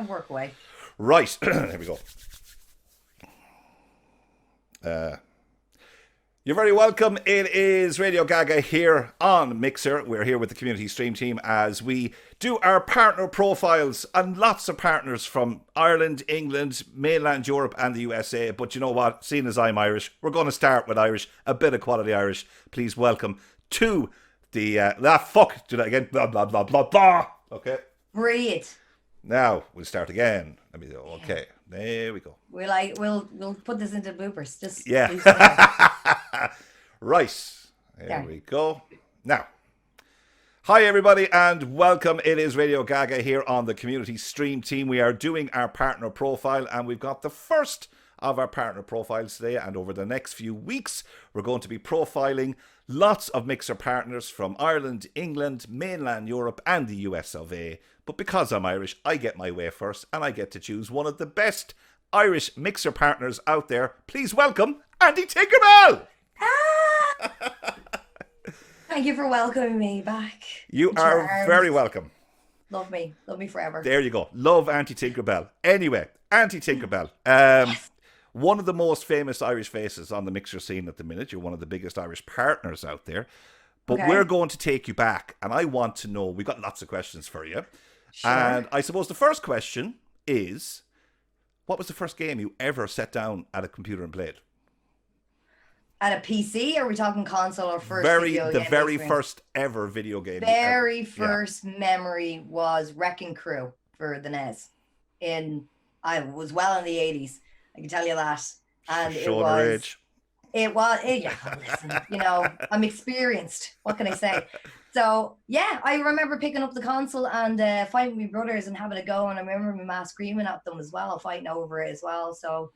work away. Right, here we go. You're very welcome. It is Radio Gaga here on Mixer. We're here with the community stream team as we do our partner profiles, and lots of partners from Ireland, England, mainland Europe and the USA. But you know what? Seeing as I'm Irish, we're going to start with Irish, a bit of quality Irish. Please welcome to the... do that again. Blah, blah, blah, blah, blah. Okay. Breathe. Now, we'll start again. Let me go. Okay. There we go. We'll put this into bloopers. Just right. There we go. Now, hi everybody and welcome. It is Radio Gaga here on the community stream team. We are doing our partner profile and we've got the first of our partner profiles today, and over the next few weeks we're going to be profiling lots of Mixer partners from Ireland, England, mainland Europe and the US of A. But because I'm Irish, I get my way first and I get to choose one of the best Irish Mixer partners out there. Please welcome Antitinkerbell! Thank you for welcoming me back. You are very welcome. Love me forever. There you go. Love Antitinkerbell. Anyway, Antitinkerbell. One of the most famous Irish faces on the Mixer scene at the minute. You're one of the biggest Irish partners out there. But we're going to take you back, and I want to know, we've got lots of questions for you. Sure. And I suppose the first question is, what was the first game you ever sat down at a computer and played? At a PC? Are we talking console or first The very first ever video game. Very first memory was Wrecking Crew for the NES. I was well in the 80s. I can tell you that. And listen, I'm experienced. What can I say? So, yeah, I remember picking up the console and fighting with my brothers and having a go. And I remember my ma screaming at them as well, fighting over it as well. So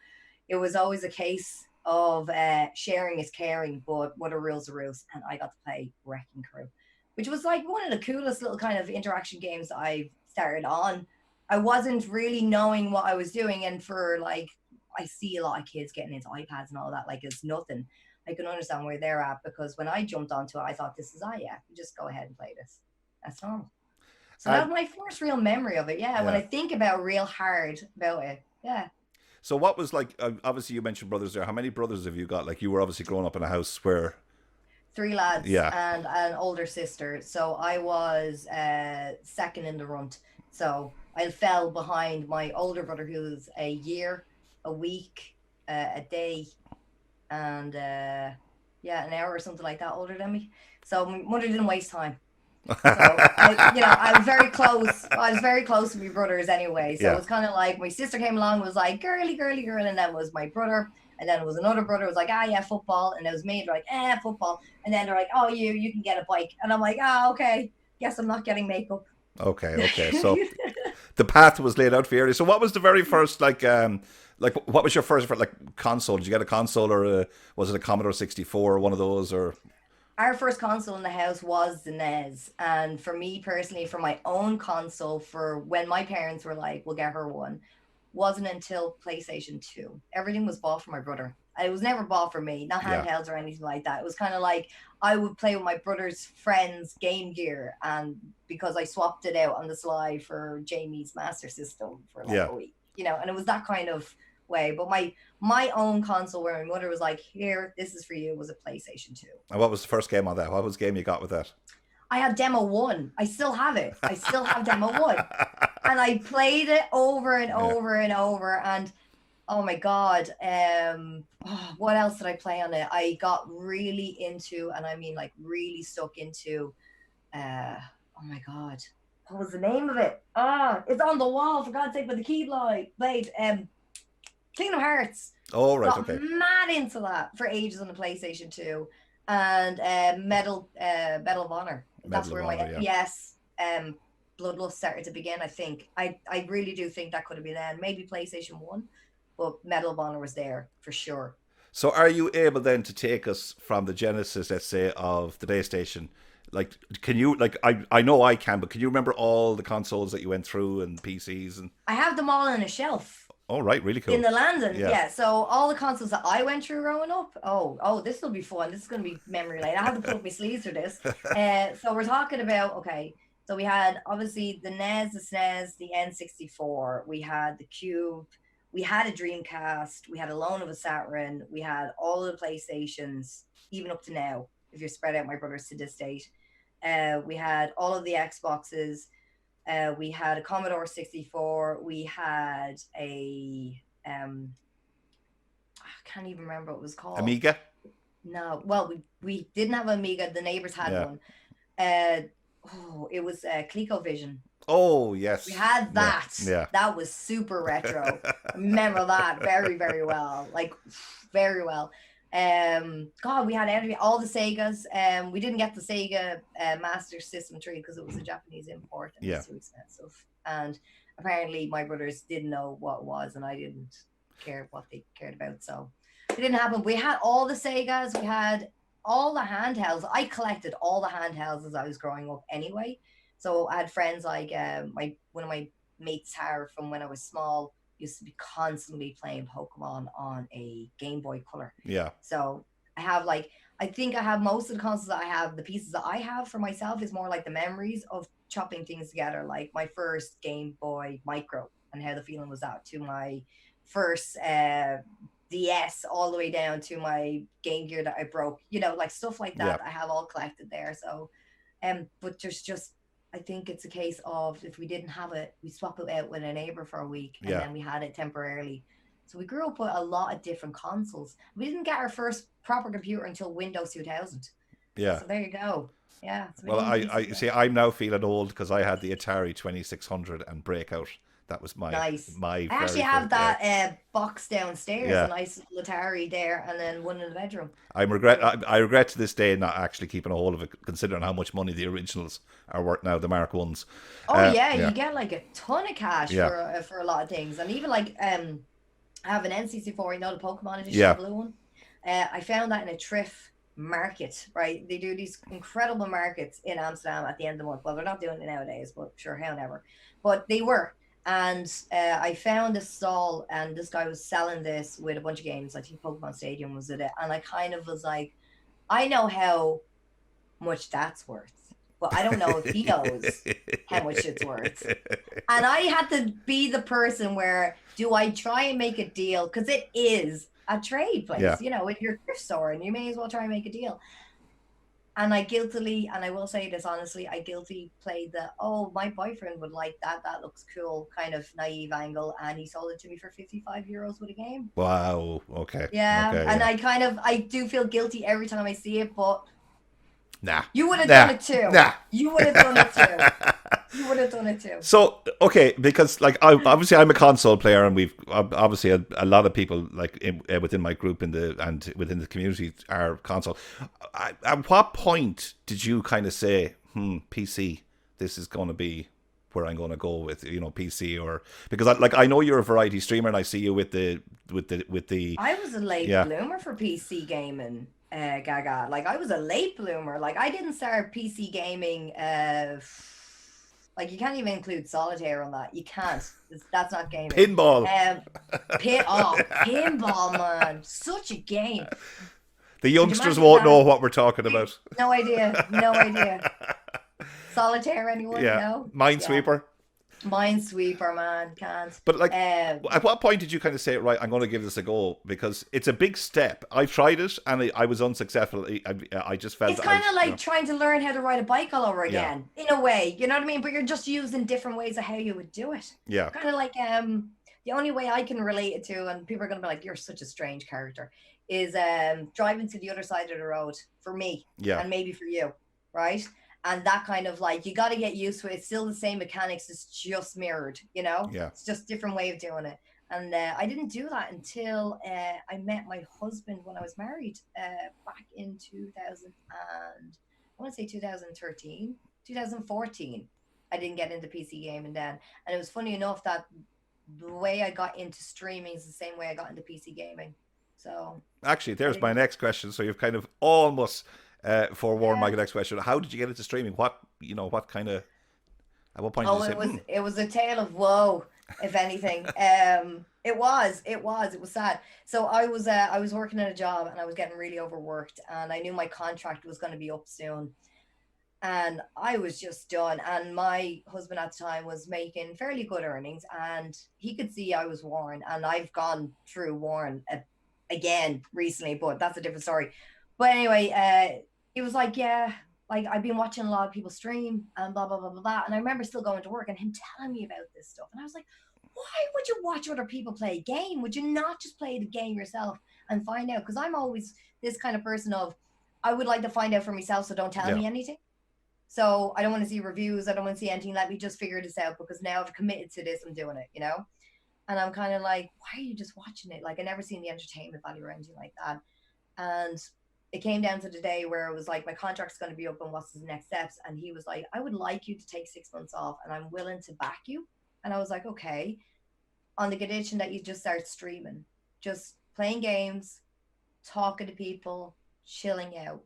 it was always a case of sharing is caring, but what are rules are rules. And I got to play Wrecking Crew, which was like one of the coolest little kind of interaction games that I started on. I wasn't really knowing what I was doing. And for I see a lot of kids getting into iPads and all that, it's nothing. I can understand where they're at, because when I jumped onto it, I thought, this is, just go ahead and play this. That's normal. So that was my first real memory of it. Yeah. When I think about real hard about it. Yeah. So what was obviously you mentioned brothers there. How many brothers have you got? You were obviously growing up in a house where... 3 lads and an older sister. So I was second in the runt. So I fell behind my older brother, who was a year, a week, a day, and an hour or something like that older than me. So my mother didn't waste time. So I was very close. I was very close to my brothers anyway. So it was kind of like my sister came along, was like girly, and then was my brother, and then it was another brother, was like football, and it was me. They're like football, and then they're like, oh, you can get a bike, and I'm like, okay, guess I'm not getting makeup. Okay. So the path was laid out for you. So what was the very first what was your first console? Did you get a console, or was it a Commodore 64 or one of those? Or our first console in the house was the NES, and for me personally, for my own console, for when my parents were like, we'll get her one, wasn't until PlayStation 2. Everything was bought for my brother. It was never bought for me, not handhelds or anything like that. It was kind of like I would play with my brother's friends' Game Gear, and because I swapped it out on the sly for Jamie's Master System for a week, and it was that kind of way. But my own console, where my mother was like, here, this is for you, was a PlayStation 2. And what was the first game on that? What was the game you got with that? I had Demo 1. I still have it. I still have Demo 1. And I played it over and over and over. And oh my God, what else did I play on it? I got really into, and I mean really stuck into, oh my God, what was the name of it? It's on the wall, for God's sake, with the keyblade. Kingdom Hearts. Oh, right, got mad into that for ages on the PlayStation 2. And Medal of Honor. That's where my FPS bloodlust started to begin, I think. I really do think that could have been then. Maybe PlayStation 1, but Medal of Honor was there for sure. So are you able then to take us from the genesis, let's say, of the PlayStation? Can you, I know I can, but can you remember all the consoles that you went through and PCs? And I have them all on a shelf. Oh, right, really cool. In the Landon, yeah. So all the consoles that I went through growing up, this will be fun. This is going to be memory lane. I have to put up my sleeves for this. So we're talking about, So we had obviously the NES, the SNES, the N64. We had the Cube. We had a Dreamcast. We had a loan of a Saturn. We had all of the PlayStations, even up to now. If you spread out my brothers to this date, we had all of the Xboxes. We had a Commodore 64. We had a I can't even remember what it was called. Amiga? No, well, we didn't have Amiga. The neighbors had Yeah. one. It was ColecoVision. Oh, yes. We had that. Yeah. That was super retro. Remember that very, very well. Like, very well. God, we had all the Segas. We didn't get the Sega Master System 3 because it was a Japanese import and it was too expensive. And apparently my brothers didn't know what it was, and I didn't care what they cared about. So it didn't happen. We had all the Segas. We had all the handhelds. I collected all the handhelds as I was growing up anyway. So I had friends like one of my mates, Tara, from when I was small, used to be constantly playing Pokemon on a Game Boy Color. Yeah. So I think I have most of the consoles that I have. The pieces that I have for myself is more like the memories of chopping things together, like my first Game Boy Micro and how the feeling was that, to my first DS, all the way down to my Game Gear that I broke, like stuff like that. I have all collected there. So, but there's just, I think it's a case of, if we didn't have it, we swap it out with a neighbor for a week, and then we had it temporarily. So we grew up with a lot of different consoles. We didn't get our first proper computer until Windows 2000. Yeah. So there you go. Yeah. So well, I see. I'm now feeling old because I had the Atari 2600 and Breakout. That was my nice. I actually have that box downstairs, a nice Atari there, and then one in the bedroom. I regret to this day not actually keeping a hold of it, considering how much money the originals are worth now, the Mark 1s. Oh you get like a ton of cash for a lot of things, and even like I have an N64, the Pokemon edition, the blue one. I found that in a thrift market, right? They do these incredible markets in Amsterdam at the end of the month. Well, they're not doing it nowadays, but sure, how never. But they were. And I found a stall, and this guy was selling this with a bunch of games. I think Pokemon Stadium was in it. And I kind of was like, I know how much that's worth, but I don't know if he knows how much it's worth. And I had to be the person where, do I try and make a deal? Because it is a trade place, with your thrift store, and you may as well try and make a deal. And I guiltily, and I will say this honestly, I guilty played the, my boyfriend would like that. That looks cool, kind of naive angle. And he sold it to me for €55 with a game. Wow. Okay. Yeah. Okay, and I do feel guilty every time I see it, but nah. You would have done it too. Nah. You would have done it too. You would have done it too. So, okay, because obviously I'm a console player, and we've obviously a lot of people within my group and within the community are console. At what point did you kind of say, PC, this is going to be where I'm going to go with, PC, or because I know you're a variety streamer, and I see you with the. I was a late bloomer for PC gaming. Gaga, I was a late bloomer. I didn't start PC gaming. You can't even include solitaire on that. You can't. That's not gaming. Pinball. Pinball, man, such a game. The youngsters won't know what we're talking about. No idea. Solitaire, anyone? Yeah. No. Minesweeper. Minesweeper, man, can't. But at what point did you kind of say, right, I'm going to give this a go? Because it's a big step. I've tried it and I was unsuccessful. I just felt it's kind of like trying to learn how to ride a bike all over again, in a way. You know what I mean? But you're just using different ways of how you would do it. Yeah. Kind of like the only way I can relate it to, and people are going to be like, "You're such a strange character," is driving to the other side of the road for me, and maybe for you, right? And that kind of you got to get used to it. It's still the same mechanics. It's just mirrored, Yeah. It's just a different way of doing it. And I didn't do that until I met my husband when I was married back in 2013, 2014. I didn't get into PC gaming then. And it was funny enough that the way I got into streaming is the same way I got into PC gaming. So actually, there's my next question. So you've kind of almost... forewarned my next question. How did you get into streaming? What kind of... At what point did you say... It was a tale of woe, if anything. It was sad. So I was working at a job, and I was getting really overworked, and I knew my contract was going to be up soon. And I was just done. And my husband at the time was making fairly good earnings, and he could see I was worn. And I've gone through worn again recently, but that's a different story. But anyway, he was like, yeah, like I've been watching a lot of people stream and blah, blah, blah, blah, blah. And I remember still going to work and him telling me about this stuff. And I was like, why would you watch other people play a game? Would you not just play the game yourself and find out? Because I'm always this kind of person of, I would like to find out for myself, so don't tell me anything. So I don't want to see reviews. I don't want to see anything. Let me just figure this out, because now I've committed to this. I'm doing it, you know? And I'm kind of like, why are you just watching it? Like, I never seen the entertainment value or anything like that. And it came down to the day where it was like, my contract's going to be up and what's the next steps? And he was like, I would like you to take 6 months off and I'm willing to back you. And I was like, okay, on the condition that you just start streaming, just playing games, talking to people, chilling out,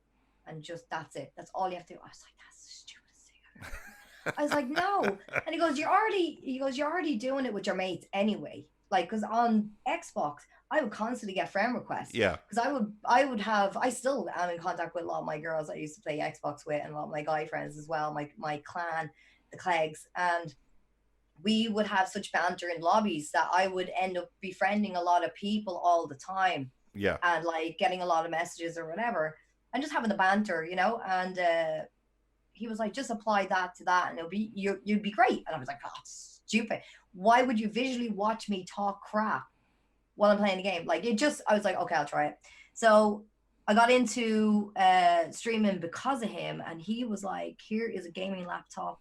and just that's it. That's all you have to do. I was like, that's the stupidest thing I've ever. I was like, no. And he goes, you're already doing it with your mates anyway. Like, because on Xbox, I would constantly get friend requests. Yeah. Because I still am in contact with a lot of my girls I used to play Xbox with, and a lot of my guy friends as well, my clan, the Clegs. And we would have such banter in lobbies that I would end up befriending a lot of people all the time. Yeah. And like getting a lot of messages or whatever, and just having the banter, you know. And he was like, just apply that to that and you'd be great. And I was like, oh, it's stupid. Why would you visually watch me talk crap while I'm playing the game? Like, I was like, okay, I'll try it. So I got into streaming because of him, and he was like, here is a gaming laptop,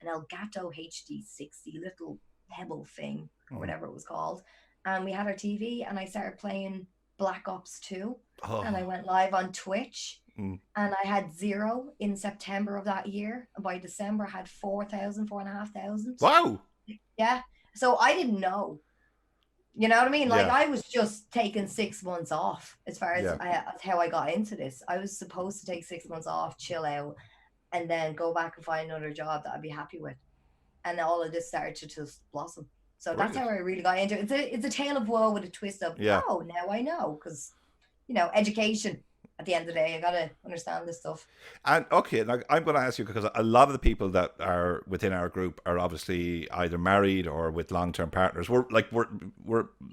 an Elgato HD60 little pebble thing or whatever it was called, and we had our TV, and I started playing Black Ops 2, and I went live on Twitch, and I had 0 in September of that year, and by December I had 4,500. Wow. Yeah. So I didn't know, you know what I mean? Like, Yeah. I was just taking 6 months off as far as how I got into this. I was supposed to take 6 months off, chill out, and then go back and find another job that I'd be happy with. And all of this started to just blossom. So that's how I really got into it. It's a tale of woe with a twist of, oh, now I know. Because, you know, education. At the end of the day, I got to understand this stuff. And okay, now I'm going to ask you, because a lot of the people that are within our group are obviously either married or with long-term partners. We're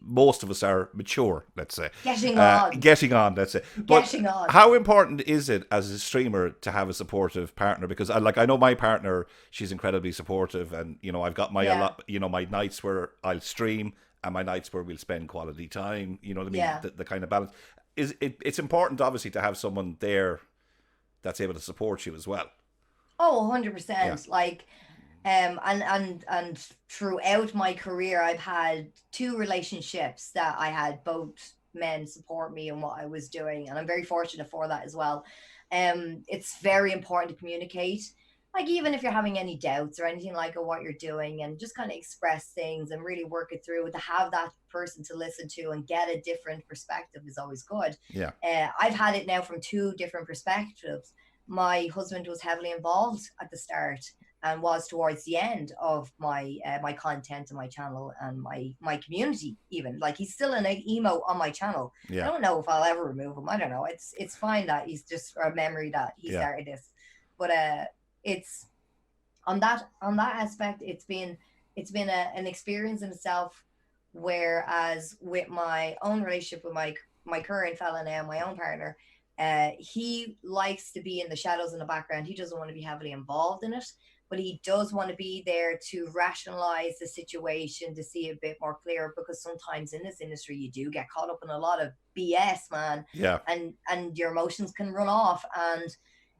most of us are mature, let's say. Getting on, let's say. But how important is it as a streamer to have a supportive partner? Because I know my partner, she's incredibly supportive, and you know, I've got my my nights where I'll stream and my nights where we'll spend quality time. You know what I mean? Yeah. The kind of balance. It's important, obviously, to have someone there that's able to support you as well. Oh, 100%. Yeah. Like, and throughout my career, I've had 2 relationships that I had both men support me in what I was doing, and I'm very fortunate for that as well. It's very important to communicate. Like, even if you're having any doubts or anything like what you're doing, and just kind of express things and really work it through, to have that person to listen to and get a different perspective is always good. Yeah. I've had it now from 2 different perspectives. My husband was heavily involved at the start and was towards the end of my my content and my channel and my community even. Like, he's still an emo on my channel. Yeah. I don't know if I'll ever remove him. I don't know. It's fine that he's just a memory that he started this. But it's on that aspect, it's been an experience in itself. Whereas with my own relationship with my current fella now, my own partner, he likes to be in the shadows in the background. He doesn't want to be heavily involved in it, but he does want to be there to rationalize the situation, to see a bit more clear, because sometimes in this industry you do get caught up in a lot of BS, man. Yeah. And your emotions can run off, and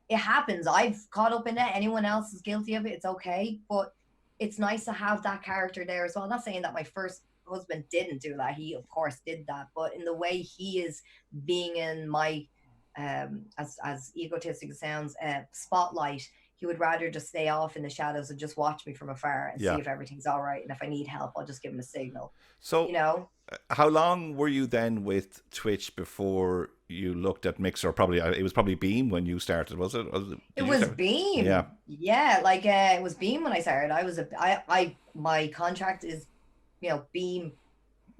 it happens. I've caught up in it. Anyone else is guilty of it. It's okay. But it's nice to have that character there as well. I'm not saying that my first husband didn't do that. He, of course, did that. But in the way he is being in my, as egotistic as it sounds, spotlight, he would rather just stay off in the shadows and just watch me from afar and see if everything's all right. And if I need help, I'll just give him a signal. So, you know, how long were you then with Twitch before you looked at Mixer? Probably it was probably Beam when you started, was it? It was Beam. Yeah. Like it was Beam when I started. My contract is, you know, Beam,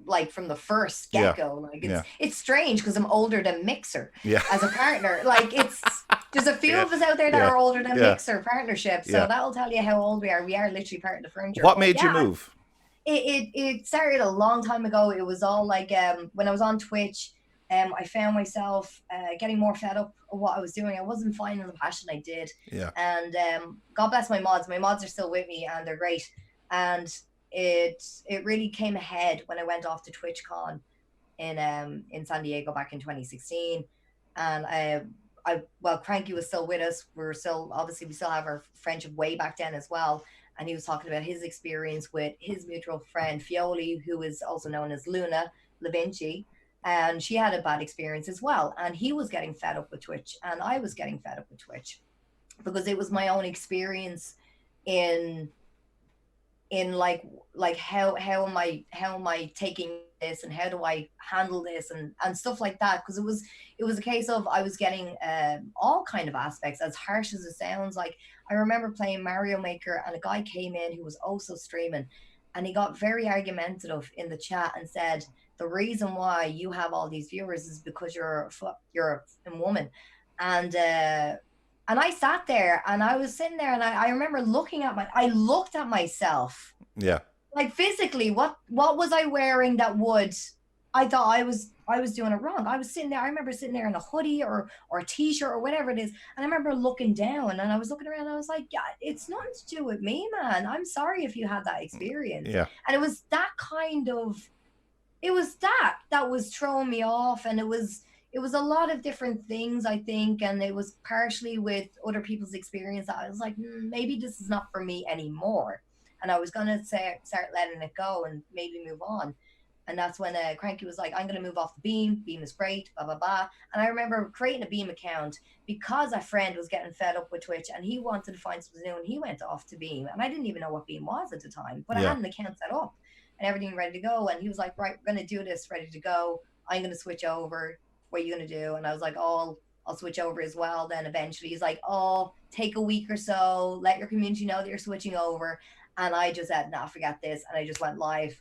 like from the first get go. Like it's strange because I'm older than Mixer as a partner. Like There's a few of us out there that are older than Mixer partnership, so that'll tell you how old we are. We are literally part of the furniture. What made you move? It started a long time ago. It was all like when I was on Twitch, I found myself getting more fed up of what I was doing. I wasn't finding the passion I did. Yeah. And God bless my mods. My mods are still with me and they're great. And it really came ahead when I went off to TwitchCon in San Diego back in 2016. And well, Cranky was still with us. We still have our friendship way back then as well. And he was talking about his experience with his mutual friend Fioli, who is also known as Luna Levinci, and she had a bad experience as well. And he was getting fed up with Twitch, and I was getting fed up with Twitch because it was my own experience in like how am I taking this and how do I handle this and stuff like that, because it was a case of I was getting all kind of aspects, as harsh as it sounds. Like I remember playing Mario Maker and a guy came in who was also streaming, and he got very argumentative in the chat and said the reason why you have all these viewers is because you're a woman. And I sat there and I was sitting there and I remember I looked at myself. Yeah. Like physically, what was I wearing that I thought I was doing it wrong. I was sitting there. I remember sitting there in a hoodie or a t-shirt or whatever it is. And I remember looking down and I was looking around and I was like, yeah, it's nothing to do with me, man. I'm sorry if you had that experience. Yeah. And it was that that was throwing me off. And it was a lot of different things, I think. And it was partially with other people's experience that I was like, maybe this is not for me anymore. And I was going to start letting it go and maybe move on. And that's when Cranky was like, I'm going to move off the Beam. Beam is great, blah, blah, blah. And I remember creating a Beam account because a friend was getting fed up with Twitch and he wanted to find something new and he went off to Beam. And I didn't even know what Beam was at the time, but I had an account set up and everything ready to go. And he was like, right, we're going to do this, ready to go. I'm going to switch over. What are you going to do? And I was like, oh, I'll switch over as well. Then eventually he's like, oh, take a week or so, let your community know that you're switching over. And I just said, nah, forget this. And I just went live.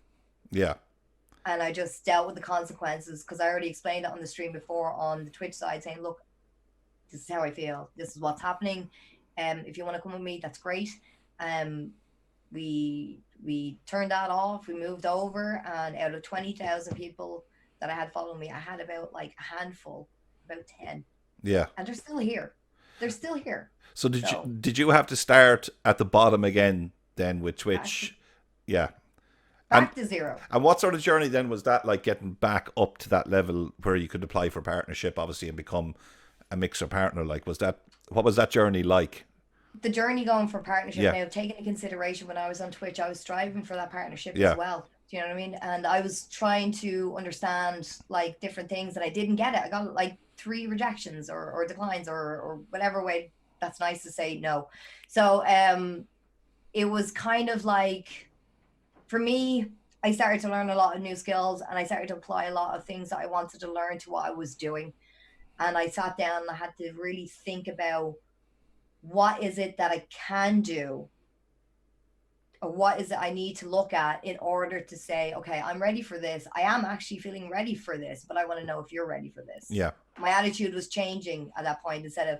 Yeah. And I just dealt with the consequences because I already explained it on the stream before on the Twitch side saying, look, this is how I feel. This is what's happening. If you want to come with me, that's great. We turned that off. We moved over. And out of 20,000 people that I had following me, I had about like a handful, about 10. Yeah. And they're still here. They're still here. So did you have to start at the bottom again then with Twitch? Yeah. Back to zero. And what sort of journey then was that, like getting back up to that level where you could apply for partnership, obviously, and become a Mixer partner? Like, what was that journey like? The journey going for partnership, now taking into consideration when I was on Twitch, I was striving for that partnership as well. Do you know what I mean? And I was trying to understand like different things and I didn't get it. I got like 3 rejections or declines or whatever way that's nice to say no. So it was kind of like, for me, I started to learn a lot of new skills and I started to apply a lot of things that I wanted to learn to what I was doing. And I sat down and I had to really think about what is it that I can do, or what is it I need to look at in order to say, okay, I'm ready for this. I am actually feeling ready for this, but I want to know if you're ready for this. Yeah. My attitude was changing at that point. Instead of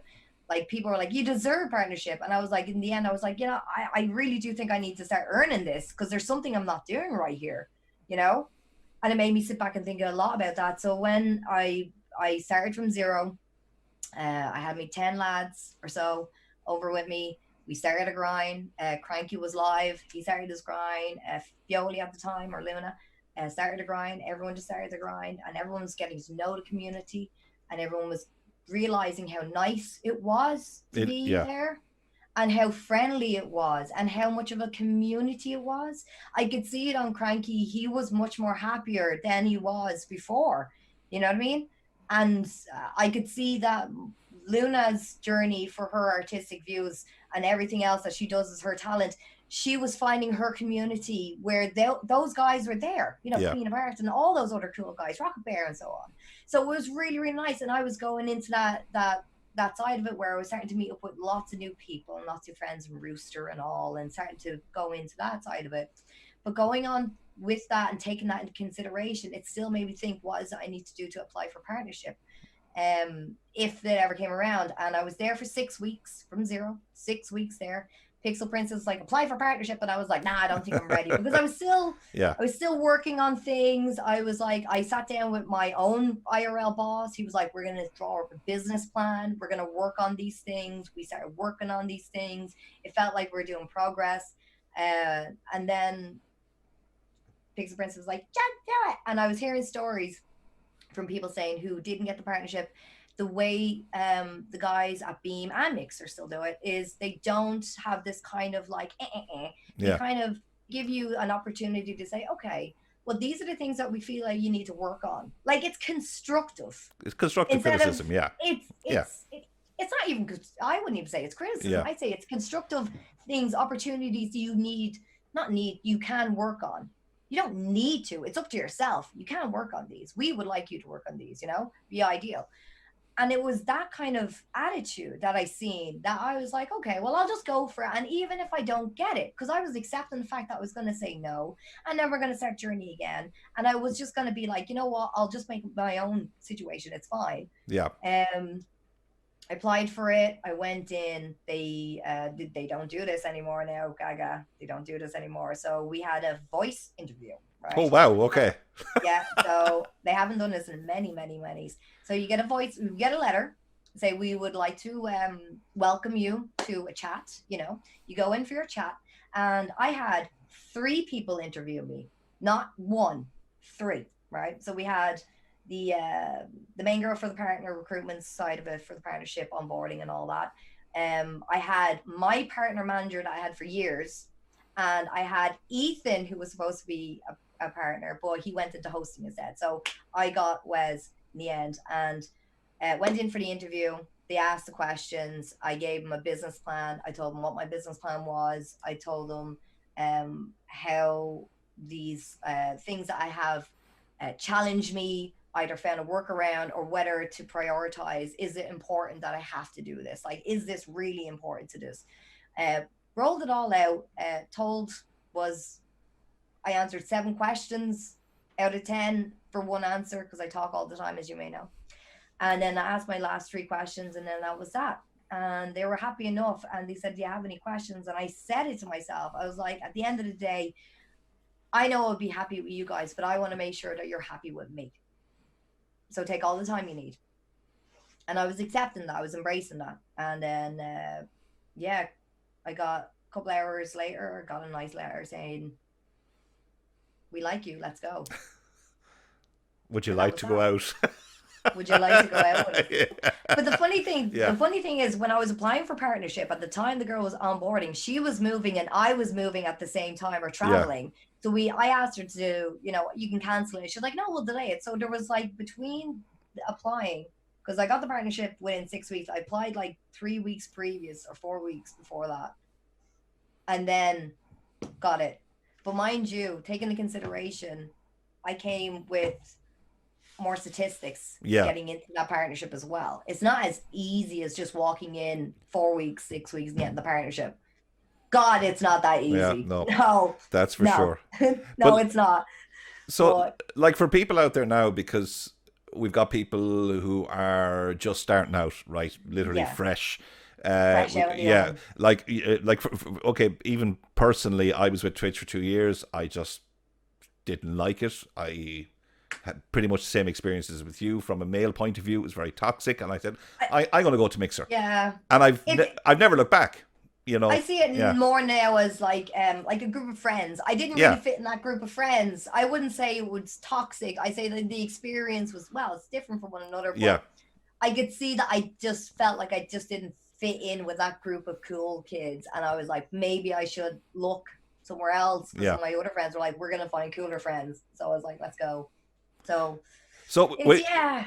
like, people were like, you deserve partnership. And I was like, in the end, I was like, you know, I really do think I need to start earning this because there's something I'm not doing right here, you know? And it made me sit back and think a lot about that. So when I started from zero, I had me 10 lads or so over with me. We started a grind. Cranky was live. He started his grind. Fioli at the time, or Luna, started a grind. Everyone just started the grind. And everyone was getting to know the community. And everyone was realizing how nice it was to be there. And how friendly it was. And how much of a community it was. I could see it on Cranky. He was much more happier than he was before. You know what I mean? And I could see that Luna's journey for her artistic views and everything else that she does as her talent, she was finding her community where those guys were there, you know, Queen of Hearts and all those other cool guys, Rocket Bear and so on. So it was really, really nice. And I was going into that side of it where I was starting to meet up with lots of new people and lots of friends from Rooster and all, and starting to go into that side of it. But going on with that and taking that into consideration, it still made me think, what is it I need to do to apply for partnership? if it ever came around. And I was there for 6 weeks, from 0, 6 weeks there. Pixel Princess like, apply for partnership, but I was like, nah, I don't think I'm ready, because I was still working on things. I was like, I sat down with my own IRL boss. He was like, we're gonna draw up a business plan, we're gonna work on these things. We started working on these things. It felt like we were doing progress, and then Pixel Princess was like, just do it. And I was hearing stories from people saying who didn't get the partnership. The way the guys at Beam and Mixer still do it is they don't have this kind of like, They kind of give you an opportunity to say, okay, well, these are the things that we feel like you need to work on. Like, it's constructive. It's constructive criticism, It's not even, I wouldn't even say it's criticism. I'd say it's constructive things, opportunities you can work on. You don't need to. It's up to yourself. You can work on these. We would like you to work on these, be ideal. And it was that kind of attitude that I seen, that I was like, okay, well, I'll just go for it. And even if I don't get it, because I was accepting the fact that I was going to say no, and then we're going to start journey again. And I was just going to be like, you know what, I'll just make my own situation. It's fine. Yeah. I applied for it. I went in. They don't do this anymore now, Gaga. They don't do this anymore. So we had a voice interview. Right? Oh, wow. Okay. Yeah. So they haven't done this in many. So you get you get a letter, say, we would like to welcome you to a chat. You go in for your chat. And I had 3 people interview me, not 1, 3, right? So we had the main girl for the partner recruitment side of it, for the partnership onboarding and all that. I had my partner manager that I had for years, and I had Ethan, who was supposed to be a partner, but he went into hosting instead. So I got Wes in the end, and went in for the interview. They asked the questions. I gave them a business plan. I told them what my business plan was. I told them how these things that I have challenge me, either found a workaround, or whether to prioritize. Is it important that I have to do this? Like, is this really important to this? Rolled it all out. I answered 7 questions out of 10 for 1 answer, because I talk all the time, as you may know. And then I asked my last 3 questions, and then that was that. And they were happy enough. And they said, do you have any questions? And I said it to myself. I was like, at the end of the day, I know I'll be happy with you guys, but I want to make sure that you're happy with me. So take all the time you need. And I was accepting that. I was embracing that. And then, I got a couple hours later, got a nice letter saying, we like you, let's go. Would you like to go out? Would you like to go out? Yeah. But the funny thing is, when I was applying for partnership, at the time the girl was onboarding, she was moving and I was moving at the same time, or traveling. Yeah. So I asked her to, you can cancel it. She's like, no, we'll delay it. So there was like, between applying, because I got the partnership within 6 weeks, I applied like 3 weeks previous, or 4 weeks before that, and then got it. But mind you, take into consideration, I came with more statistics getting into that partnership as well. It's not as easy as just walking in 4 weeks, 6 weeks and getting the partnership. God, it's not that easy. Yeah, no, that's for sure. No, it's not. So, like, for people out there now, because we've got people who are just starting out, right? Literally fresh. Fresh out, okay, even personally, I was with Twitch for 2 years. I just didn't like it. I had pretty much the same experiences with you. From a male point of view, it was very toxic, and I said, I'm going to go to Mixer. Yeah. And I've never looked back. I see it more now as like a group of friends. I didn't really fit in that group of friends. I wouldn't say it was toxic. I say that the experience was, it's different from one another. But I could see that I just felt like I just didn't fit in with that group of cool kids. And I was like, maybe I should look somewhere else. Because my other friends were like, we're going to find cooler friends. So I was like, let's go. So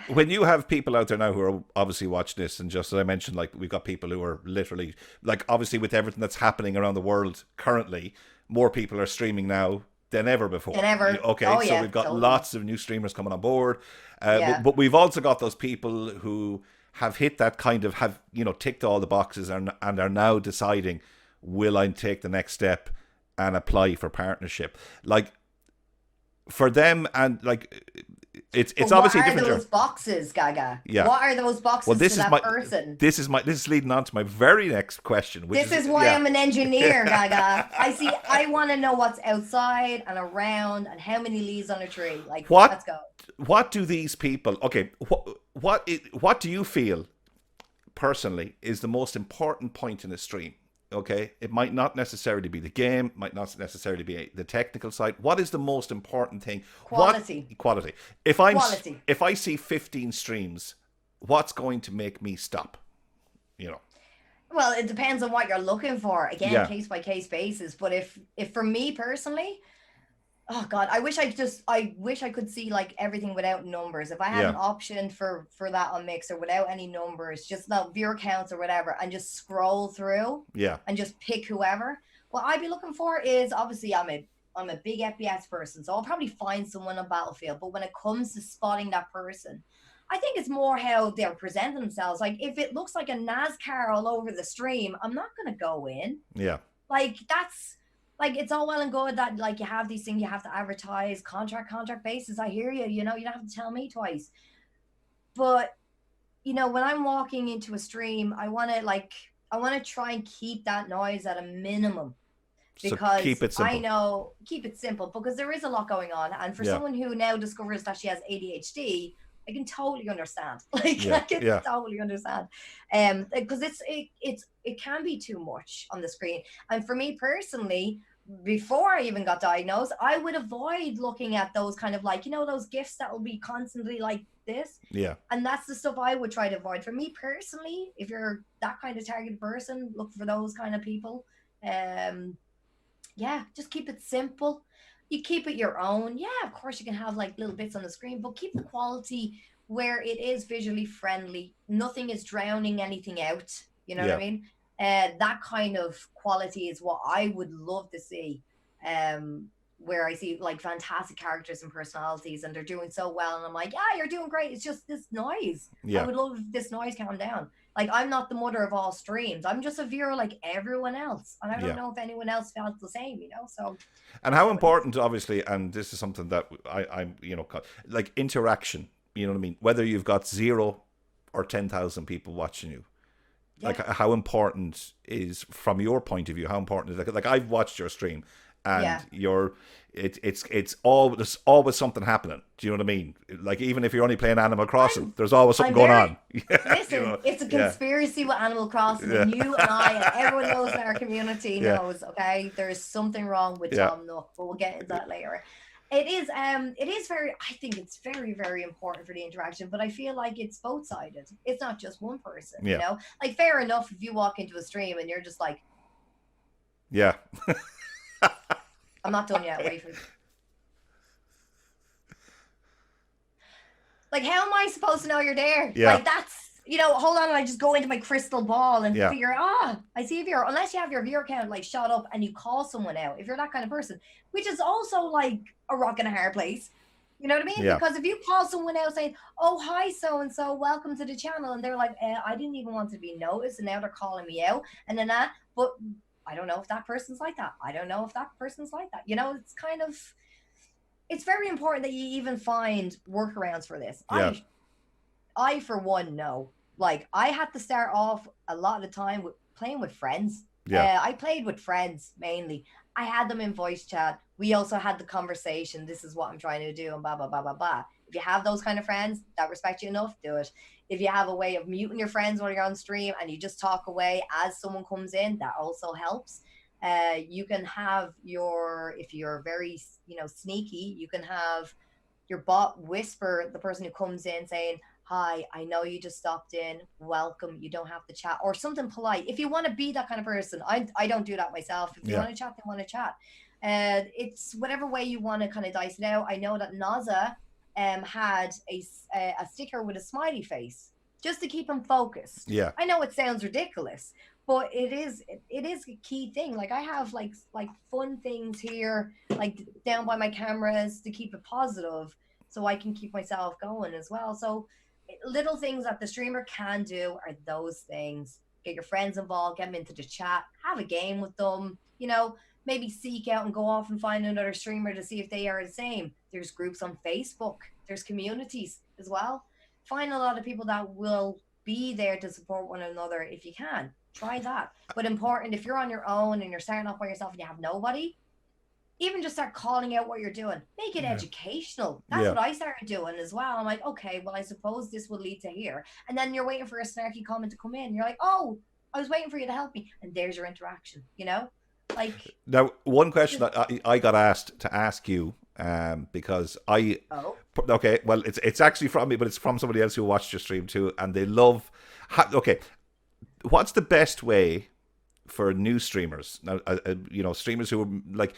when you have people out there now who are obviously watching this, and just as I mentioned, like, we've got people who are literally, like, obviously with everything that's happening around the world currently, more people are streaming now than ever before. So we've got lots of new streamers coming on board, but we've also got those people who have hit that kind of, have ticked all the boxes and are now deciding, will I take the next step and apply for partnership? Like, for them, and like, It's obviously a different What are journey. those boxes, Gaga? Yeah. What are those boxes to that person? This is leading on to my very next question, which This is why I'm an engineer, Gaga. I want to know what's outside and around and how many leaves on a tree. Like, let's go. What do these people? Okay, what do you feel personally is the most important point in a stream? Okay, it might not necessarily be the game, might not necessarily be the technical side. What is the most important thing? Quality. Quality. If I see 15 streams, what's going to make me stop? You know. Well, it depends on what you're looking for. Again, case by case basis. But if for me personally, oh God, I wish I could see like everything without numbers. If I had an option for that on Mixer without any numbers, just no viewer counts or whatever, and just scroll through, and just pick whoever. What I'd be looking for is, obviously I'm a big FPS person, so I'll probably find someone on Battlefield. But when it comes to spotting that person, I think it's more how they're presenting themselves. Like if it looks like a NASCAR all over the stream, I'm not gonna go in. Yeah. Like that's. Like, it's all well and good that, like, you have these things you have to advertise, contract basis. I hear you, you know, you don't have to tell me twice. But, you know, when I'm walking into a stream, I want to try and keep that noise at a minimum. Because keep it simple. Keep it simple, because there is a lot going on. And for someone who now discovers that she has ADHD, I can totally understand. I can totally understand. Because it can be too much on the screen. And for me personally, before I even got diagnosed, I would avoid looking at those kind of like, you know, those GIFs that will be constantly like this. Yeah. And that's the stuff I would try to avoid. For me personally, if you're that kind of targeted person, look for those kind of people. Just keep it simple. You keep it your own. Yeah, of course you can have like little bits on the screen, but keep the quality where it is visually friendly. Nothing is drowning anything out. You know what I mean? That kind of quality is what I would love to see. Where I see like fantastic characters and personalities and they're doing so well. And I'm like, yeah, you're doing great. It's just this noise. Yeah. I would love if this noise calmed down. Like, I'm not the mother of all streams. I'm just a viewer like everyone else. And I don't know if anyone else felt the same, you know? So. And how important, obviously, and this is something that I'm, you know, like interaction, you know what I mean? Whether you've got 0 or 10,000 people watching you. Yeah. Like, how important is, from your point of view, how important is it? Like, I've watched your stream. And it's always, there's always something happening. Do you know what I mean? Like, even if you're only playing Animal Crossing, there's always something going on. Listen, you know, it's a conspiracy with Animal Crossing, and you and I and everyone knows in our community knows. Okay, there's something wrong with Tom Nook, but we'll get into that later. It is very. I think it's very, very important for the interaction, but I feel like it's both sided. It's not just one person. You know, like, fair enough if you walk into a stream and you're just like, I'm not done yet. Wait for me. Like, how am I supposed to know you're there? Yeah. Like, that's, you know, hold on, I just go into my crystal ball and figure, I see a viewer. Unless you have your viewer count like shot up and you call someone out, if you're that kind of person, which is also like a rock and a hard place. You know what I mean? Yeah. Because if you call someone out saying, oh, hi, so-and-so, welcome to the channel. And they're like, I didn't even want to be noticed. And now they're calling me out. And then but I don't know if that person's like that. I don't know if that person's like that. You know, it's kind of, it's very important that you even find workarounds for this. Yeah. I, for one, know. Like, I had to start off a lot of the time with playing with friends. Yeah. I played with friends, mainly. I had them in voice chat. We also had the conversation. This is what I'm trying to do, and blah, blah, blah, blah, blah. If you have those kind of friends that respect you enough, do it. If you have a way of muting your friends while you're on stream and you just talk away as someone comes in, that also helps. You can have if you're very, you know, sneaky, you can have your bot whisper the person who comes in saying, hi, I know you just stopped in, welcome, you don't have to chat, or something polite. If you want to be that kind of person, I don't do that myself. If you want to chat, they want to chat. It's whatever way you want to kind of dice it out. I know that Naza had a sticker with a smiley face just to keep him focused. Yeah, I know it sounds ridiculous, but it is a key thing. Like, I have like fun things here, like down by my cameras to keep it positive, so I can keep myself going as well. So little things that the streamer can do are those things. Get your friends involved, get them into the chat, have a game with them. You know, maybe seek out and go off and find another streamer to see if they are the same. There's groups on Facebook, there's communities as well. Find a lot of people that will be there to support one another if you can. Try that. But important, if you're on your own and you're starting off by yourself and you have nobody, even just start calling out what you're doing. Make it educational. That's what I started doing as well. I'm like, okay, well, I suppose this will lead to here. And then you're waiting for a snarky comment to come in. You're like, oh, I was waiting for you to help me. And there's your interaction, you know? Like, now, one question that I got asked to ask you, because okay, well, it's actually from me, but it's from somebody else who watched your stream too, and they love, okay, what's the best way for new streamers now, you know, streamers who are like,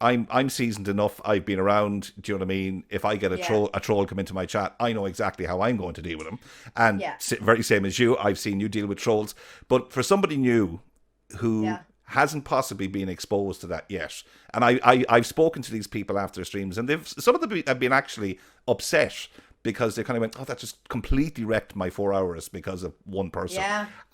I'm seasoned enough, I've been around, do you know what I mean? If I get a troll come into my chat, I know exactly how I'm going to deal with them. And very same as you, I've seen you deal with trolls. But for somebody new who hasn't possibly been exposed to that yet, and I've spoken to these people after streams, and some of them have been actually upset because they kind of went, oh, that just completely wrecked my 4 hours because of one person.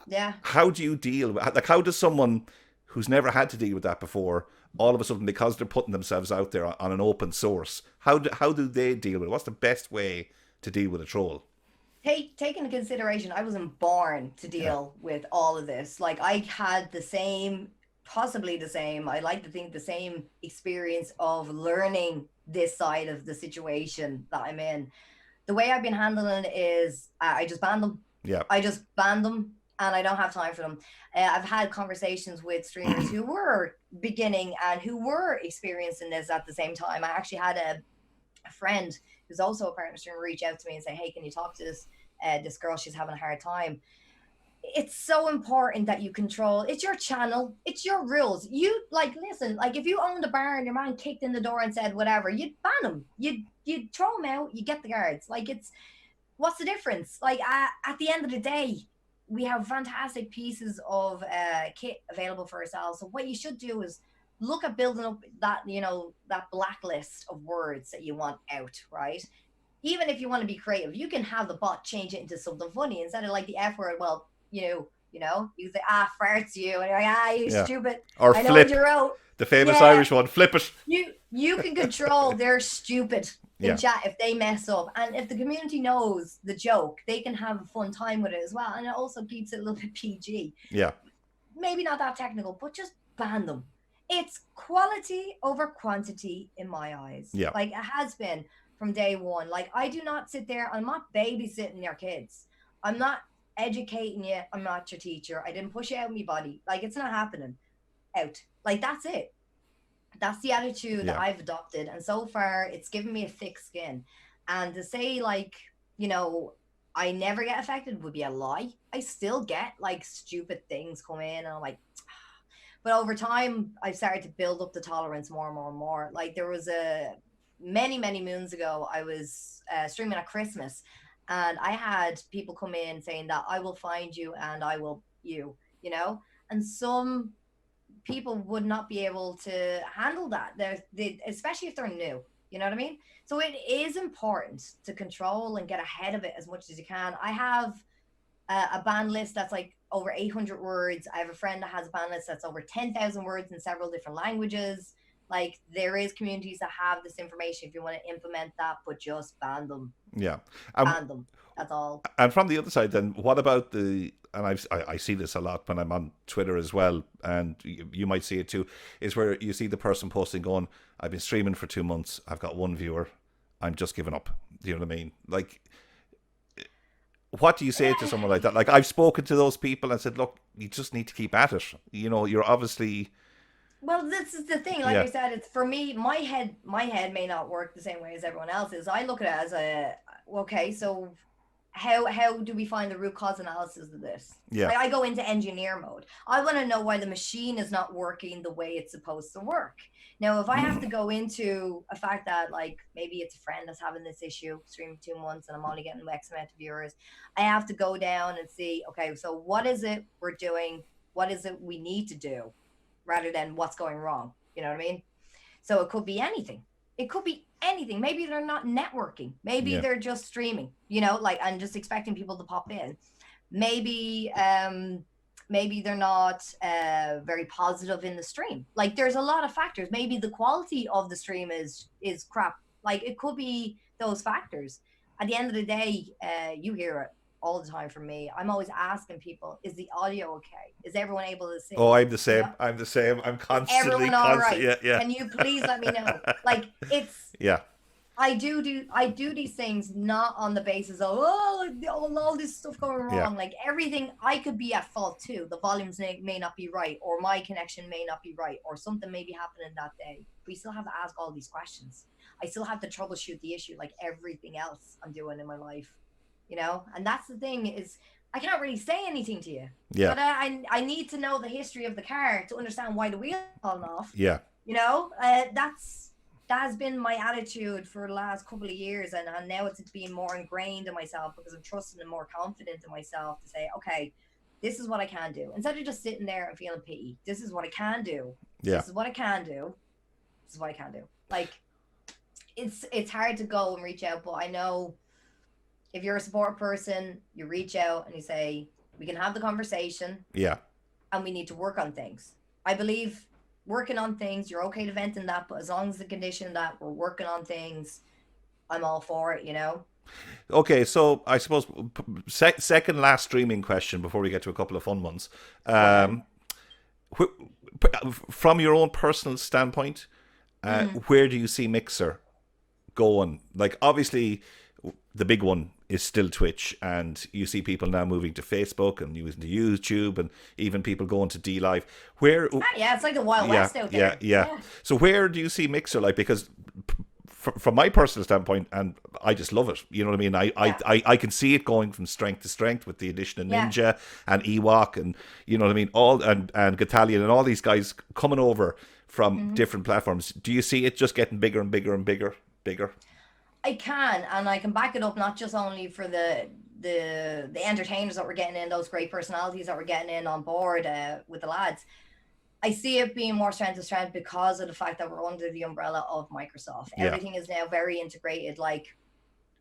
Yeah. How do you deal with, like, how does someone who's never had to deal with that before, all of a sudden, because they're putting themselves out there on an open source, how do they deal with it? What's the best way to deal with a troll? Take into consideration, I wasn't born to deal with all of this. Like, I had the same, possibly the same, I like to think the same experience of learning this side of the situation that I'm in. The way I've been handling it is I just ban them. Yeah. I just ban them. And I don't have time for them. I've had conversations with streamers who were beginning and who were experiencing this at the same time. I actually had a friend who's also a partner streamer reach out to me and say, hey, can you talk to this girl? She's having a hard time. It's so important that you control. It's your channel. It's your rules. You, like, listen, like, if you owned a bar and your man kicked in the door and said whatever, you'd ban him. You'd throw him out. You get the guards. Like, what's the difference? Like, at the end of the day, we have fantastic pieces of kit available for ourselves. So what you should do is look at building up that, you know, that blacklist of words that you want out, right? Even if you want to be creative, you can have the bot change it into something funny instead of like the F word. well, you know, you say, farts you, and you're like, you stupid. Or I flip. know what you wrote. The famous Irish one, flip it. You can control their stupid in chat if they mess up, and if the community knows the joke, they can have a fun time with it as well, and it also keeps it a little bit PG. Maybe not that technical, but just ban them. It's quality over quantity in my eyes. Like, it has been from day one. Like, I do not sit there, I'm not babysitting your kids, I'm not educating you, I'm not your teacher, I didn't push you out of my body. Like, it's not happening. Out. Like, that's it. That's the attitude that I've adopted, and so far it's given me a thick skin. And to say, like, you know, I never get affected would be a lie. I still get like stupid things come in, and I'm like, but over time I've started to build up the tolerance more and more and more. Like, there was many moons ago, I was streaming at Christmas, and I had people come in saying that I will find you and I will you know, and some people would not be able to handle that. Especially if they're new, you know what I mean? So it is important to control and get ahead of it as much as you can. I have a ban list that's like over 800 words. I have a friend that has a ban list that's over 10,000 words in several different languages. Like, there is communities that have this information if you want to implement that, but just ban them. Ban them. That's all. And from the other side, then, what about and I see this a lot when I'm on Twitter as well, and you might see it too, is where you see the person posting going, I've been streaming for 2 months, I've got 1 viewer, I'm just giving up. Do you know what I mean? Like, what do you say to someone like that? Like, I've spoken to those people and said, look, you just need to keep at it. You know, you're obviously... Well, this is the thing. Like I said, it's, for me, my head may not work the same way as everyone else's. I look at it as okay, so how do we find the root cause analysis of this? Like, I go into engineer mode. I want to know why the machine is not working the way it's supposed to work. Now, if I have to go into a fact that, like, maybe it's a friend that's having this issue, streaming 2 months, and I'm only getting X amount of viewers, I have to go down and see, okay, so what is it we're doing? What is it we need to do? Rather than what's going wrong. You know what I mean? So it could be anything. It could be anything. Maybe they're not networking. Maybe they're just streaming, you know, like, and just expecting people to pop in. Maybe maybe they're not very positive in the stream. Like there's a lot of factors. Maybe the quality of the stream is crap. Like it could be those factors. At the end of the day, you hear it all the time from me. I'm always asking people, is the audio okay? Is everyone able to see? Oh, I'm the same. You know? I'm the same. I'm constantly, Everyone all right? yeah. Can you please let me know? Like it's Yeah. I do these things not on the basis of all this stuff going wrong. Yeah. Like everything, I could be at fault too. The volumes may not be right, or my connection may not be right, or something may be happening that day. We still have to ask all these questions. I still have to troubleshoot the issue like everything else I'm doing in my life, you know. And that's the thing is, I can't really say anything to you. Yeah. But I need to know the history of the car to understand why the wheel falling off. Yeah. You know, that has been my attitude for the last couple of years, and now it's being more ingrained in myself because I'm trusting and more confident in myself to say, okay, this is what I can do. Instead of just sitting there and feeling pity, this is what I can do. Yeah. This is what I can do. This is what I can do. Like, it's hard to go and reach out, but I know if you're a support person, you reach out and you say, we can have the conversation. Yeah. And we need to work on things. I believe working on things, you're okay to vent in that, but as long as the condition that we're working on things, I'm all for it, you know? Okay, so I suppose second last streaming question before we get to a couple of fun ones. From your own personal standpoint, where do you see Mixer going? Like, obviously, the big one is still Twitch, and you see people now moving to Facebook and using to YouTube, and even people going to D Live. Where? Yeah, it's like the Wild West out there. Yeah. So where do you see Mixer? Like, because from my personal standpoint, and I just love it. You know what I mean? I can see it going from strength to strength with the addition of Ninja and Ewok, and you know what I mean, all and Gatalian and all these guys coming over from different platforms. Do you see it just getting bigger and bigger and bigger? I can, and I can back it up not just only for the entertainers that we're getting in, those great personalities that we're getting in on board with the lads. I see it being more strength to strength because of the fact that we're under the umbrella of Microsoft. Everything is now very integrated. Like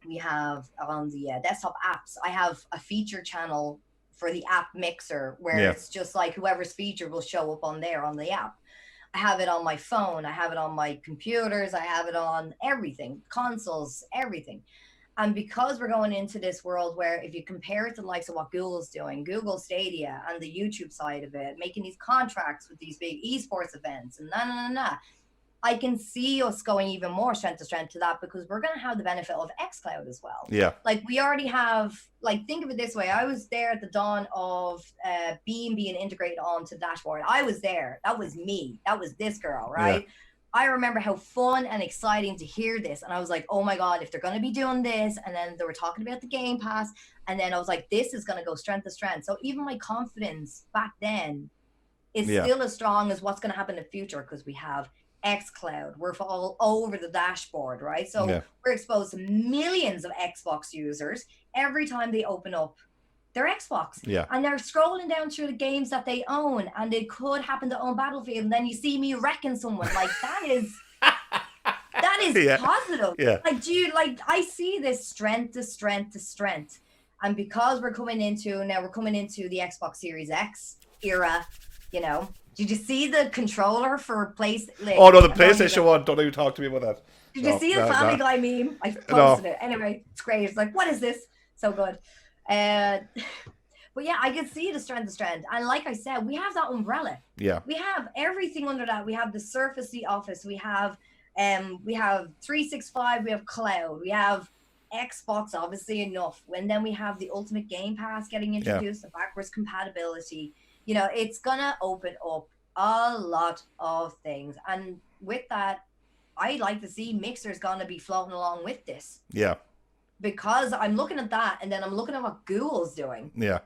we have on the desktop apps, I have a feature channel for the app Mixer where it's just like whoever's feature will show up on there on the app. I have it on my phone. I have it on my computers. I have it on everything, consoles, everything. And because we're going into this world where if you compare it to the likes of what Google's doing, Google Stadia and the YouTube side of it, making these contracts with these big esports events and I can see us going even more strength to strength to that because we're going to have the benefit of xCloud as well. Yeah. Like we already have, like, think of it this way. I was there at the dawn of Beam being integrated onto the dashboard. I was there. That was me. That was this girl, right? Yeah. I remember how fun and exciting to hear this. And I was like, oh my God, if they're going to be doing this. And then they were talking about the Game Pass. And then I was like, this is going to go strength to strength. So even my confidence back then is still as strong as what's going to happen in the future because we have xCloud. We're all over the dashboard, right? So we're exposed to millions of Xbox users every time they open up their Xbox. Yeah. And they're scrolling down through the games that they own, and they could happen to own Battlefield, and then you see me wrecking someone. Like that is positive. Yeah. Like, dude, like I see this strength to strength to strength. And because we're coming into the Xbox Series X era, you know. Did you see the controller for PlayStation? Oh no, the PlayStation one. Don't even talk to me about that. Did you see the Family Guy meme? I posted it. Anyway, it's great. It's like, what is this? So good. But yeah, I can see the strength of strength. And like I said, we have that umbrella. Yeah. We have everything under that. We have the Surface, the Office. We have 365. We have Cloud. We have Xbox, obviously enough. And then we have the Ultimate Game Pass getting introduced, the backwards compatibility. You know, it's going to open up a lot of things. And with that, I like to see Mixer's going to be floating along with this. Yeah. Because I'm looking at that, and then I'm looking at what Google's doing. Yeah.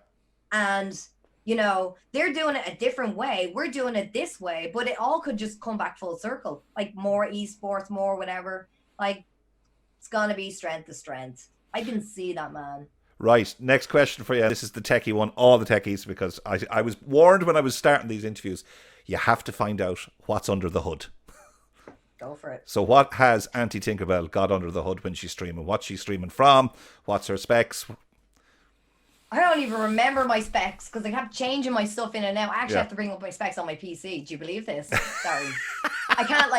And, you know, they're doing it a different way. We're doing it this way, but it all could just come back full circle. Like more esports, more whatever. Like, it's going to be strength to strength. I can see that, man. Right, next question for you. This is the techie one, all the techies, because I was warned when I was starting these interviews, you have to find out what's under the hood. Go for it. So what has Antitinkerbell got under the hood when she's streaming? What's she streaming from? What's her specs? I don't even remember my specs because I kept changing my stuff in and out. I actually Yeah. have to bring up my specs on my PC. Do you believe this? Sorry. I can't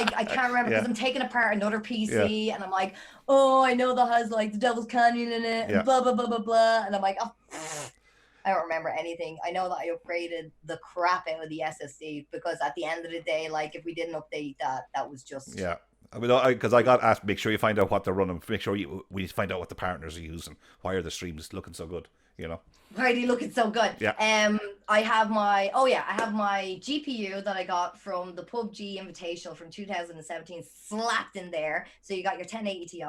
remember because I'm taking apart another PC and I'm like, oh, I know that has like the Devil's Canyon in it and blah, blah, blah, blah, blah. And I'm like, oh, I don't remember anything. I know that I upgraded the crap out of the SSD because at the end of the day, like if we didn't update that, that was just... Yeah. I mean, because I got asked, make sure you find out what they're running. Make sure we find out what the partners are using. Why are the streams looking so good? You know. Why are they looking so good? Yeah. I have my GPU that I got from the PUBG Invitational from 2017 slapped in there. So you got your 1080 Ti.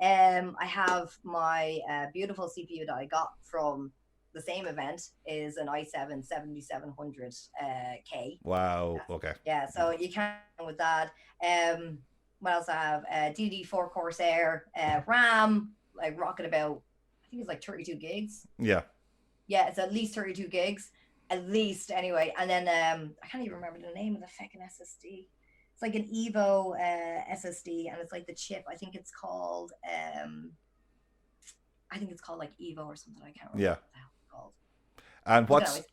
I have my beautiful CPU that I got from the same event is an i7 7700K. Wow. Okay. Yeah, so you can with that. What else I have? DD4 Corsair RAM, like rocking about, I think it's like 32 gigs. Yeah. Yeah, it's at least 32 gigs. At least, anyway. And then I can't even remember the name of the fucking SSD. It's like an Evo SSD, and it's like the chip. I think it's called like Evo or something. I can't remember what the hell it's called. And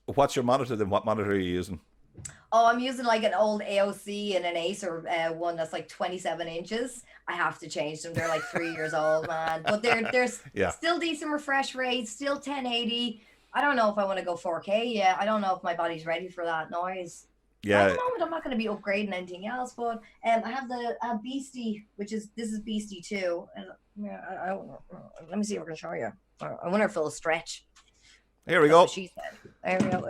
what's your monitor then? What monitor are you using? Oh, I'm using like an old AOC and an Acer one that's like 27 inches. I have to change them. They're like 3 years old, man. But they're still decent refresh rates, still 1080. I don't know if I want to go 4K yet. I don't know if my body's ready for that noise. Yeah. At the moment, I'm not going to be upgrading anything else. But I have the Beastie, this is Beastie 2. And let me see if I can show you. I wonder if it'll stretch. Here we go. She said. There we go.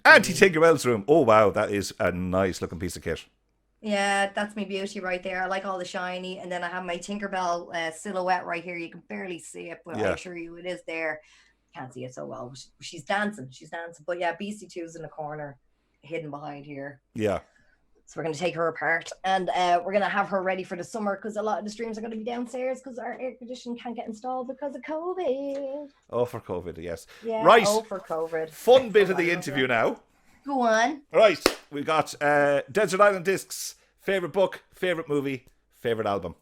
Antitinkerbell's room. Oh, wow. That is a nice looking piece of kit. Yeah, that's my beauty right there. I like all the shiny. And then I have my Tinkerbell silhouette right here. You can barely see it, but I assure you it is there. Can't see it so well. She's dancing. But yeah, Beastie 2 is in the corner, hidden behind here. Yeah. So we're going to take her apart and we're going to have her ready for the summer because a lot of the streams are going to be downstairs because our air conditioning can't get installed because of COVID. Oh, for COVID, yes. Yeah, right. Oh, for COVID. Fun bit of the interview now. Go on. Right. We got Desert Island Discs, favorite book, favorite movie, favorite album.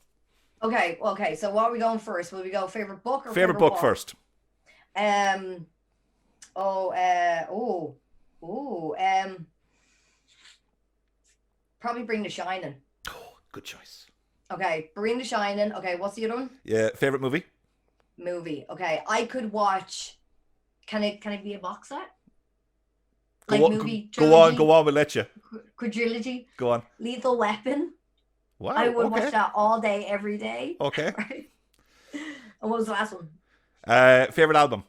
Okay. So what are we going first? Will we go favorite book or favorite book first? Probably Bring the Shining. Oh, good choice. Okay, Bring the Shining. Okay, what's the other one? Yeah, favorite movie? Okay, I could watch. Can it be a box set? Go on, we'll let you. Quadrilogy. Go on. Lethal Weapon. Wow. I would watch that all day, every day. Okay. Right? And what was the last one? Favorite album?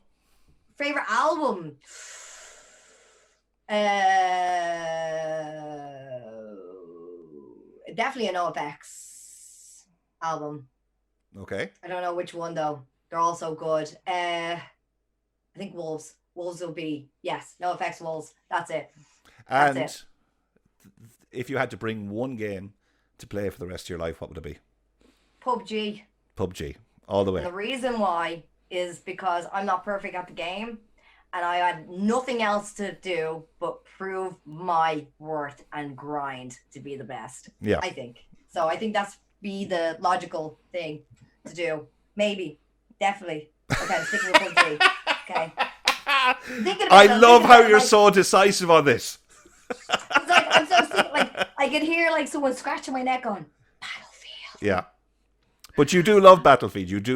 Favorite album? Definitely an NoFX album. Okay. I don't know which one though. They're all so good. I think Wolves. Wolves will be, yes, NoFX Wolves. That's it. If you had to bring one game to play for the rest of your life, what would it be? PUBG. All the way. And the reason why is because I'm not perfect at the game and I had nothing else to do but prove my worth and grind to be the best. Yeah. I think. So I think that's be the logical thing to do. Maybe. Definitely. Okay, I'm sticking with PUBG. Okay. I love how you're so decisive on this. It's like I'm so sick. Like I could hear like someone scratching my neck on Battlefield. Yeah. But you do love Battlefield.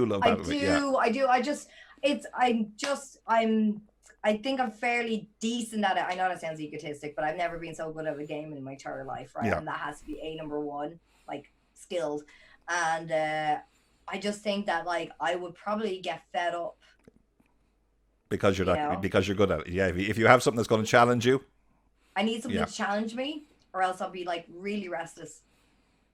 I think I'm fairly decent at it. I know that sounds egotistic, but I've never been so good at a game in my entire life, right? Yeah. And that has to be number one, like skilled. And I just think that like I would probably get fed up. Because you're good at it. Yeah, if you have something that's going to challenge you. I need something to challenge me, or else I'll be like really restless.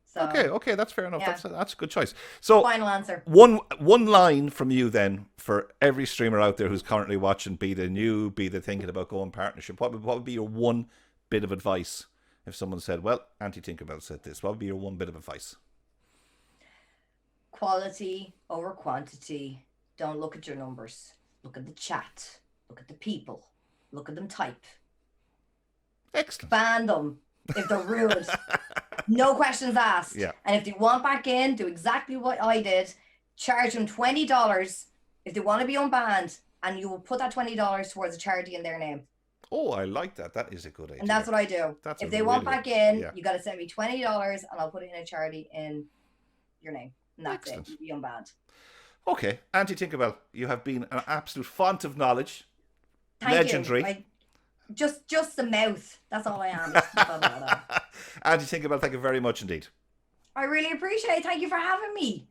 So, okay, that's fair enough. Yeah. That's a good choice. So final answer. One line from you then for every streamer out there who's currently watching, be they new, be they thinking about going partnership. What would be your one bit of advice if someone said, "Well, Anti-Tinkerbell said this"? What would be your one bit of advice? Quality over quantity. Don't look at your numbers. Look at the chat. Look at the people. Look at them type. Excellent. Ban them if they're rude. No questions asked. Yeah. And if they want back in, do exactly what I did. Charge them $20 if they want to be unbanned, and you will put that $20 towards a charity in their name. Oh, I like that. That is a good idea. And that's what I do. If they want back in, you got to send me $20 and I'll put it in a charity in your name. And that's it. You'll be unbanned. Okay. Antitinkerbell, you have been an absolute font of knowledge. Thank Legendary. You. Just the mouth. That's all I am. Antitinkerbell, thank you very much indeed. I really appreciate it. Thank you for having me.